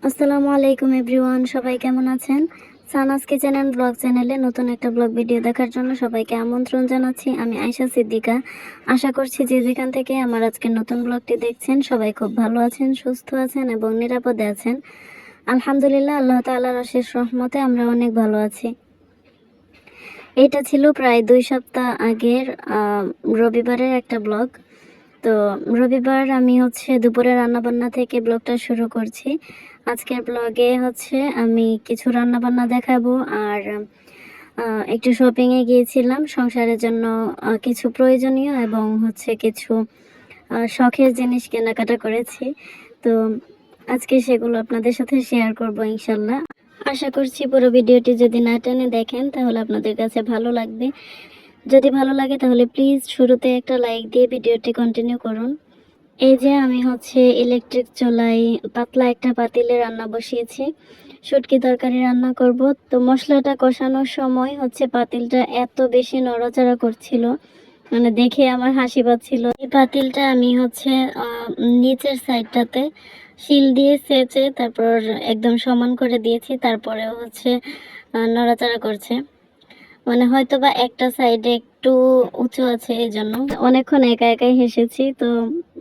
আসসালামু আলাইকুম এভরিওয়ান, সবাই কেমন আছেন? সানাস কিচেন অ্যান্ড ব্লগ চ্যানেলে নতুন একটা ব্লগ ভিডিও দেখার জন্য সবাইকে আমন্ত্রণ জানাচ্ছি। আমি আয়শা সিদ্দিকা। আশা করছি যে যেখান থেকে আমার আজকের নতুন ব্লগটি দেখছেন সবাই খুব ভালো আছেন, সুস্থ আছেন এবং নিরাপদে আছেন। আলহামদুলিল্লাহ, আল্লাহ তাআলার অশেষ রহমতে আমরা অনেক ভালো আছি। এটা ছিল প্রায় 2 সপ্তাহ আগের রবিবারের একটা ব্লগ। তো রবিবার আমি দুপুরে রান্নাবান্না থেকে ব্লগটা শুরু করছি। আজকের ব্লগে আমি কিছু রান্নাবান্না দেখাবো আর একটু শপিংয়ে গিয়েছিলাম সংসারের জন্য। কিছু প্রয়োজনীয় এবং কিছু শখের জিনিস কেনাকাটা করেছি। তো আজকে সেগুলো আপনাদের সাথে শেয়ার করব ইনশাল্লাহ। আশা করছি পুরো ভিডিওটি যদি না টেনে দেখেন তাহলে আপনাদের কাছে ভালো লাগবে। যদি ভালো লাগে তাহলে প্লিজ শুরুতে একটা লাইক দিয়ে ভিডিওটি কন্টিনিউ করুন। এই যে আমি ইলেকট্রিক চুলায় পাতলা একটা পাতিলে রান্না বসিয়েছি। শুটকি তরকারি রান্না করব। তো মশলাটা কষানোর সময় পাতিলটা এত বেশি নড়াচড়া করছিল, মানে দেখে আমার হাসি পাচ্ছিল। এই পাতিলটা আমি নিচের সাইডটাতে শিল দিয়ে সেচে তারপর একদম সমান করে দিয়েছি, তারপরেও নড়াচড়া করছে। মানে হয়তো বা একটা সাইডে একটু উঁচু আছে, এই জন্য অনেকক্ষণ একা একাই হেসেছি। তো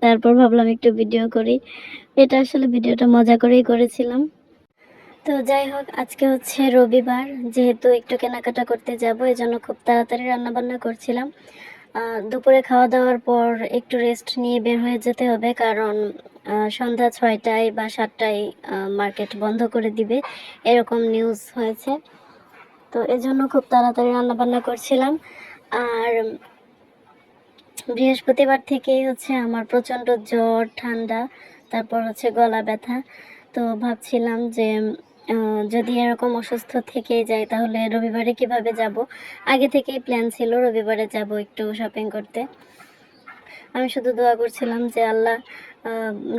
তারপর ভাবলাম একটু ভিডিও করি। এটা আসলে ভিডিওটা মজা করেই করেছিলাম। তো যাই হোক, আজকে রবিবার, যেহেতু একটু কেনাকাটা করতে যাব, এই জন্য খুব তাড়াতাড়ি রান্নাবান্না করছিলাম। দুপুরে খাওয়া দাওয়ার পর একটু রেস্ট নিয়ে বের হয়ে যেতে হবে, কারণ সন্ধ্যা 6টায় বা 7টায় মার্কেট বন্ধ করে দিবে, এরকম নিউজ হয়েছে। তো এজন্য খুব তাড়াতাড়ি রান্নাবান্না করছিলাম। আর বৃহস্পতিবার থেকেই আমার প্রচণ্ড জ্বর, ঠান্ডা, তারপর গলা ব্যথা। তো ভাবছিলাম যে যদি এরকম অসুস্থ থেকেই যায় তাহলে রবিবারে কিভাবে যাব। আগে থেকেই প্ল্যান ছিল রবিবারে যাব একটু শপিং করতে। আমি শুধু দোয়া করছিলাম যে আল্লাহ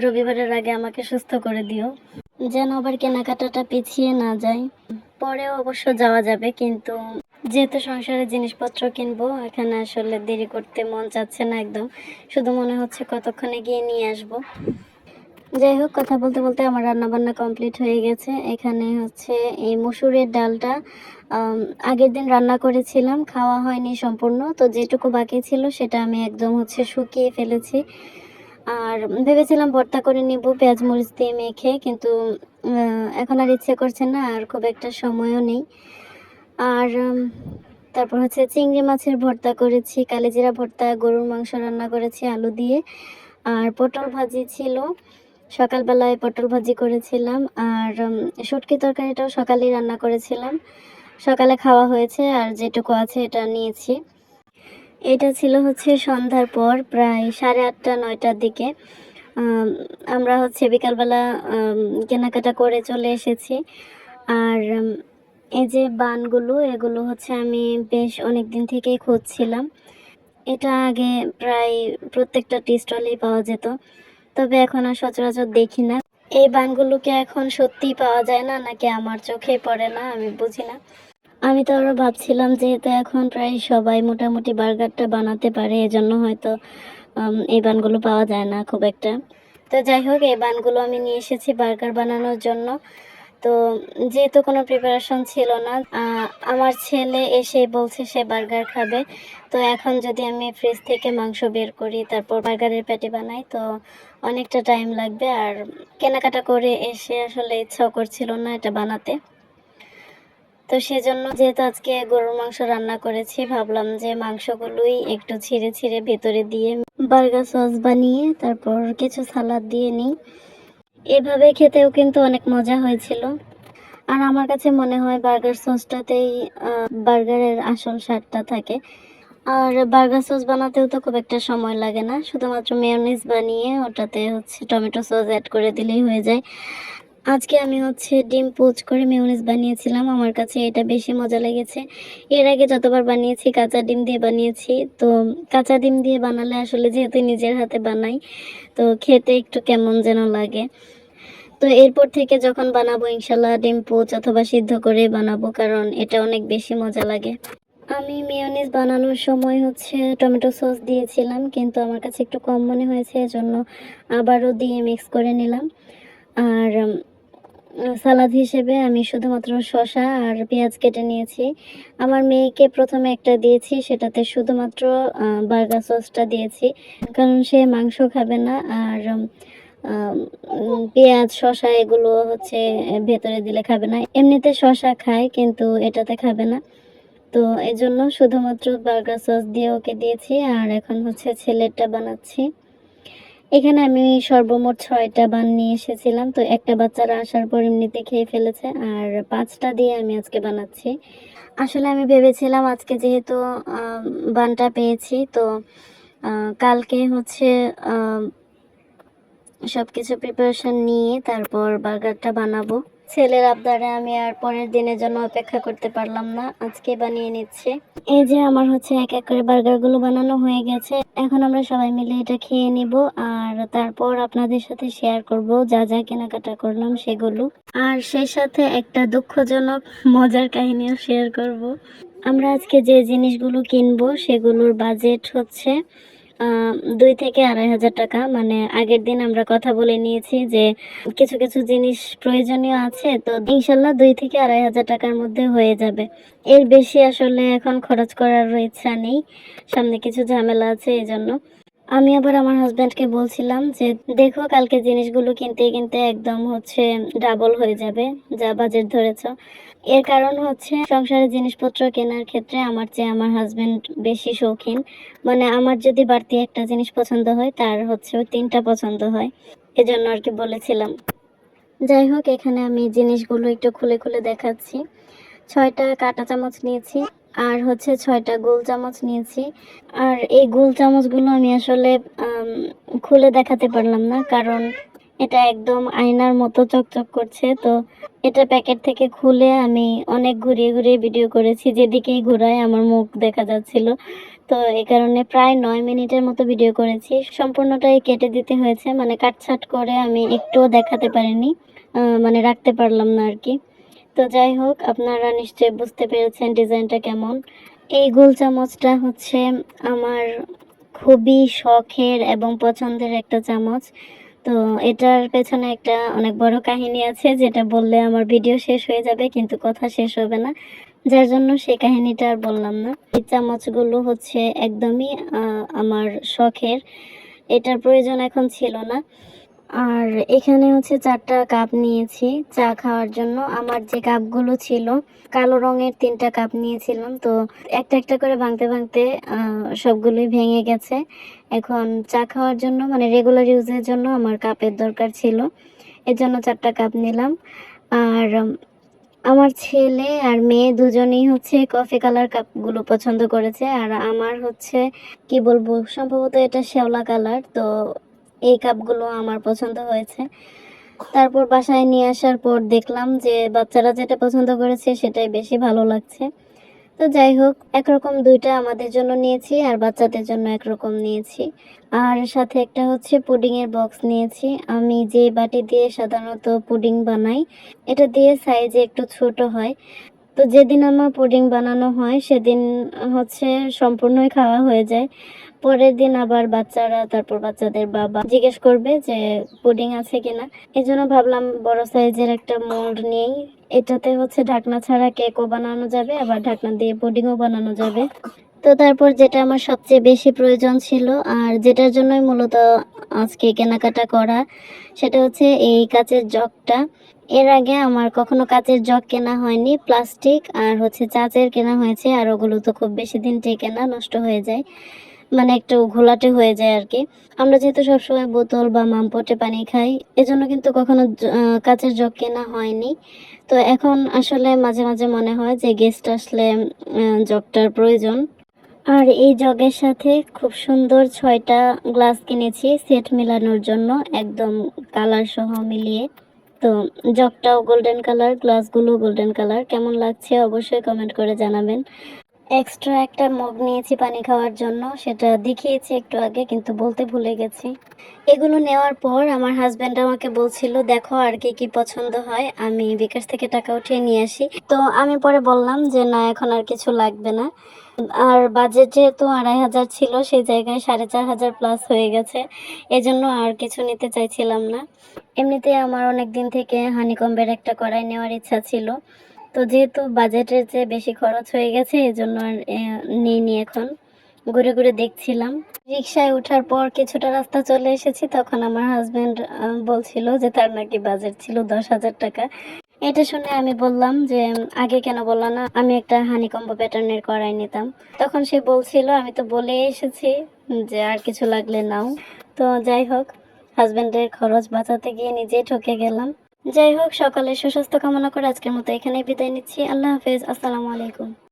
রবিবারের আগে আমাকে সুস্থ করে দিও, যেন আবার কেনাকাটাটা পিছিয়ে না যায়। পরেও অবশ্য যাওয়া যাবে, কিন্তু যেহেতু সংসারের জিনিসপত্র কিনবো, এখানে আসলে দেরি করতে মন চাচ্ছে না একদম। শুধু মনে হচ্ছে কতক্ষণে গিয়ে নিয়ে আসবো। যাই হোক, কথা বলতে বলতে আমার রান্নাবান্না কমপ্লিট হয়ে গেছে। এখানে এই মসুরের ডালটা আগের দিন রান্না করেছিলাম, খাওয়া হয়নি সম্পূর্ণ। তো যেটুকু বাকি ছিল সেটা আমি একদম শুকিয়ে ফেলেছি। আর ভেবেছিলাম ভর্তা করে নিব পেঁয়াজ মরিচ দিয়ে মেখে, কিন্তু এখন আর ইচ্ছে করছে না, আর খুব একটা সময়ও নেই। আর তারপর চিংড়ি মাছের ভর্তা করেছি, কালিজিরা ভর্তা, গরুর মাংস রান্না করেছি আলু দিয়ে, আর পটল ভাজি ছিল। সকালবেলায় পটল ভাজি করেছিলাম, আর শুটকি তরকারিটাও সকালেই রান্না করেছিলাম, সকালে খাওয়া হয়েছে, আর যেটুকু আছে এটা নিয়েছি। এটা ছিল সন্ধ্যার পর প্রায় 8:30 9টার দিকে। আমরা বিকালবেলা কেনাকাটা করে চলে এসেছি। আর এই যে বানগুলো, এগুলো আমি বেশ অনেক দিন থেকেই খুঁজছিলাম। এটা আগে প্রায় প্রত্যেকটা টি স্টলেই পাওয়া যেত, তবে এখন আর সচরাচর দেখি না। এই বানগুলোকে এখন সত্যিই পাওয়া যায় না, নাকি আমার চোখে পড়ে না, আমি বুঝি না। আমি তো আরও ভাবছিলাম যেহেতু এখন প্রায় সবাই মোটামুটি বার্গারটা বানাতে পারে, এজন্য হয়তো এই বানগুলো পাওয়া যায় না খুব একটা। তো যাই হোক, এই বানগুলো আমি নিয়ে এসেছি বার্গার বানানোর জন্য। তো যেহেতু কোনো প্রিপারেশন ছিল না, আমার ছেলে এসে বলছে সে বার্গার খাবে। তো এখন যদি আমি ফ্রিজ থেকে মাংস বের করি তারপর বার্গারের প্যাটি বানাই, তো অনেকটা টাইম লাগবে, আর কেনাকাটা করে এসে আসলে ইচ্ছাও করছিল না এটা বানাতে। তো সেজন্য যেহেতু আজকে গরুর মাংস রান্না করেছি, ভাবলাম যে মাংসগুলোই একটু ছিঁড়ে ছিঁড়ে ভেতরে দিয়ে বার্গার সস বানিয়ে তারপর কিছু সালাদ দিয়ে নিই। এভাবে খেতেও কিন্তু অনেক মজা হয়েছিল। আর আমার কাছে মনে হয় বার্গার সসটাতেই বার্গারের আসল স্বাদটা থাকে। আর বার্গার সস বানাতেও তো খুব একটা সময় লাগে না, শুধুমাত্র মেয়োনিজ বানিয়ে ওটাতে টমেটো সস অ্যাড করে দিলেই হয়ে যায়। আজকে আমি ডিম পোচ করে মেয়োনিজ বানিয়েছিলাম, আমার কাছে এটা বেশি মজা লেগেছে। এর আগে যতবার বানিয়েছি কাঁচা ডিম দিয়ে বানিয়েছি। তো কাঁচা ডিম দিয়ে বানালে আসলে যেহেতু নিজের হাতে বানাই, তো খেতে একটু কেমন যেন লাগে। তো এরপর থেকে যখন বানাবো ইনশাল্লাহ ডিম পোচ অথবা সিদ্ধ করে বানাবো, কারণ এটা অনেক বেশি মজা লাগে। আমি মেয়োনিজ বানানোর সময় টমেটো সস দিয়েছিলাম, কিন্তু আমার কাছে একটু কম মনে হয়েছে, এজন্য আবারও দিয়ে মিক্স করে নিলাম। আর সালাদ হিসেবে আমি শুধুমাত্র শসা আর পেঁয়াজ কেটে নিয়েছি। আমার মেয়েকে প্রথমে একটা দিয়েছি, সেটাতে শুধুমাত্র বার্গার সসটা দিয়েছি, কারণ সে মাংস খাবে না। আর পেঁয়াজ শসা এগুলো হচ্ছে ভেতরে দিলে খাবে না। এমনিতে শসা খায় কিন্তু এটাতে খাবে না, তো এজন্য শুধুমাত্র বার্গার সস দিয়ে ওকে দিয়েছি। আর এখন হচ্ছে ছেলেরটা বানাচ্ছি। এখানে আমি সর্বমোট 6টা বান নিয়ে এসেছিলাম, তো একটা বাচ্চারা আসার পর এমনিতে খেয়ে ফেলেছে, আর 5টা দিয়ে আমি আজকে বানাচ্ছি। আসলে আমি ভেবেছিলাম আজকে যেহেতু বানটা পেয়েছি, তো কালকে হচ্ছে সব কিছু প্রিপারেশন নিয়ে তারপর বার্গারটা বানাবো। ছেলের আবদারে আমি আর পরের দিনের জন্য অপেক্ষা করতে পারলাম না, আজকে বানিয়ে নিচ্ছে। এই যে আমার হচ্ছে এক এক করে বার্গারগুলো বানানো হয়ে গেছে। এখন আমরা সবাই মিলে এটা খেয়ে নিব, আর তারপর আপনাদের সাথে শেয়ার করব যা যা কেনাকাটা করলাম সেগুলো। আর সেই সাথে একটা দুঃখজনক মজার কাহিনীও শেয়ার করব। আমরা আজকে যে জিনিসগুলো কিনবো সেগুলোর বাজেট হচ্ছে 2 থেকে 2,500 টাকা। মানে আগের দিন আমরা কথা বলে নিয়েছি যে কিছু কিছু জিনিস প্রয়োজনীয় আছে, তো ইনশাল্লাহ 2 থেকে 2,500 টাকার মধ্যে হয়ে যাবে। এর বেশি আসলে এখন খরচ করার ইচ্ছা নেই, সামনে কিছু ঝামেলা আছে, এই জন্য। আমি আবার আমার হাজব্যান্ডকে বলছিলাম যে দেখো কালকে জিনিসগুলো কিনতে কিনতে একদম হচ্ছে ডাবল হয়ে যাবে যা বাজেট ধরেছ। এর কারণ হচ্ছে সংসারের জিনিসপত্র কেনার ক্ষেত্রে আমার চেয়ে আমার হাজব্যান্ড বেশি শৌখিন। মানে আমার যদি বাড়তি একটা জিনিস পছন্দ হয় তার হচ্ছে 3টা পছন্দ হয়, এজন্য আর কি বলেছিলাম। যাই হোক, এখানে আমি জিনিসগুলো একটু খুলে খুলে দেখাচ্ছি। 6টা কাঁটা চামচ নিয়েছি, আর হচ্ছে 6টা গোল চামচ নিয়েছি। আর এই গোল চামচগুলো আমি আসলে খুলে দেখাতে পারলাম না, কারণ এটা একদম আয়নার মতো চকচক করছে। তো এটা প্যাকেট থেকে খুলে আমি অনেক ঘুরিয়ে ঘুরিয়ে ভিডিও করেছি, যেদিকেই ঘোরায় আমার মুখ দেখা যাচ্ছিল। তো এই কারণে প্রায় 9 মিনিটের মতো ভিডিও করেছি, সম্পূর্ণটাই কেটে দিতে হয়েছে। মানে কাটছাট করে আমি একটুও দেখাতে পারিনি, মানে রাখতে পারলাম না আর কি। তো যাই হোক, আপনারা নিশ্চয়ই বুঝতে পেরেছেন ডিজাইনটা কেমন। এই গোল চামচটা হচ্ছে আমার খুবই শখের এবং পছন্দের একটা চামচ। তো এটার পেছনে একটা অনেক বড় কাহিনী আছে, যেটা বললে আমার ভিডিও শেষ হয়ে যাবে কিন্তু কথা শেষ হবে না, যার জন্য সেই কাহিনীটা আর বললাম না। এই চামচগুলো হচ্ছে একদমই আমার শখের, এটার প্রয়োজন এখন ছিল না। আর এখানে হচ্ছে 4টা কাপ নিয়েছি চা খাওয়ার জন্য। আমার যে কাপগুলো ছিল কালো রঙের 3টা কাপ নিয়েছিলাম, তো একটা একটা করে ভাঙতে ভাঙতে সবগুলোই ভেঙে গেছে। এখন চা খাওয়ার জন্য মানে রেগুলার ইউজের জন্য আমার কাপের দরকার ছিল, এর জন্য 4টা কাপ নিলাম। আর আমার ছেলে আর মেয়ে দুজনেই হচ্ছে কফি কালার কাপগুলো পছন্দ করেছে, আর আমার হচ্ছে কি বলবো, সম্ভবত এটা শ্যাওলা কালার। তো এই কাপগুলো আমার পছন্দ হয়েছে। তারপর বাসায় নিয়ে আসার পর দেখলাম যে বাচ্চারা যেটা পছন্দ করেছে সেটাই বেশি ভালো লাগছে। তো যাই হোক, একরকম 2টা আমাদের জন্য নিয়েছি আর বাচ্চাদের জন্য একরকম নিয়েছি। আর সাথে একটা হচ্ছে পুডিংয়ের বক্স নিয়েছি। আমি যে বাটি দিয়ে সাধারণত পুডিং বানাই, এটা দিয়ে সাইজে একটু ছোট হয়। তো যেদিন আমার পুডিং বানানো হয় সেদিন হচ্ছে সম্পূর্ণই খাওয়া হয়ে যায়। পরের দিন আবার বাচ্চারা, তারপর বাচ্চাদের বাবা জিজ্ঞেস করবে যে পুডিং আছে কিনা। এজন্য ভাবলাম বড় সাইজের একটা মোল্ড নেই, এটাতে হচ্ছে ঢাকনা ছাড়া কেকও বানানো যাবে, আবার ঢাকনা দিয়ে পুডিংও বানানো যাবে। তো তারপর যেটা আমার সবচেয়ে বেশি প্রয়োজন ছিল আর যেটার জন্যই মূলত আজকে কেনাকাটা করা, সেটা হচ্ছে এই কাচের জগটা। এর আগে আমার কখনো কাচের জগ কেনা হয়নি, প্লাস্টিক আর হচ্ছে চাচের কেনা হয়েছে, আর ওগুলো তো খুব বেশি দিন টেকে না, নষ্ট হয়ে যায়, মানে একটু ঘোলাটে হয়ে যায় আর কি। আমরা যেহেতু সবসময় বোতল বা মামপটে পানি খাই, এজন্য কিন্তু কখনো কাচের জগ কেনা হয়নি। তো এখন আসলে মাঝে মাঝে মনে হয় যে গেস্ট আসলে জগটার প্রয়োজন। আর এই জগের সাথে খুব সুন্দর 6টা গ্লাস কিনেছি সেট মেলানোর জন্য, একদম কালার সহ মিলিয়ে। তো জগটাও গোল্ডেন কালার, গ্লাসগুলো গোল্ডেন কালার। কেমন লাগছে অবশ্যই কমেন্ট করে জানাবেন। এক্সট্রা একটা মগ নিয়েছি পানি খাওয়ার জন্য, সেটা দেখিয়েছি একটু আগে কিন্তু বলতে ভুলে গেছি। এগুলো নেওয়ার পর আমার হাজব্যান্ড আমাকে বলছিল দেখো আর কি কি পছন্দ হয়, আমি বিকাশ থেকে টাকা উঠিয়ে নিয়ে আসি। তো আমি পরে বললাম যে না এখন আর কিছু লাগবে না। আর বাজেট যেহেতু 2500 ছিল সেই জায়গায় 4500 প্লাস হয়ে গেছে, এজন্য আর কিছু নিতে চাইছিলাম না। এমনিতে আমার অনেক দিন থেকে হানিকম্বের একটা কড়াই নেওয়ার ইচ্ছা ছিল, তো যেহেতু বাজেটের চেয়ে বেশি খরচ হয়ে গেছে এজন্য আর নিইনি। এখন ঘুরে ঘুরে দেখছিলাম। রিক্সায় ওঠার পর কিছুটা রাস্তা চলে এসেছি, তখন আমার হাজবেন্ড বলছিল যে তার নাকি বাজেট ছিল 10,000 টাকা। এটা শুনে আমি বললাম যে আগে কেন বললা না, আমি একটা হানিকম্বো প্যাটার্নের কড়াই নিতাম। তখন সে বলছিল আমি তো বলে এসেছি যে আর কিছু লাগলে নাও। তো যাই হোক, হাজবেন্ডের খরচ বাঁচাতে গিয়ে নিজেই ঠকে গেলাম। যাই হোক, সকালে সুস্বাস্থ্য কামনা করে আজকের মতো এখানেই বিদায় নিচ্ছি। আল্লাহ হাফেজ, আসসালামু আলাইকুম।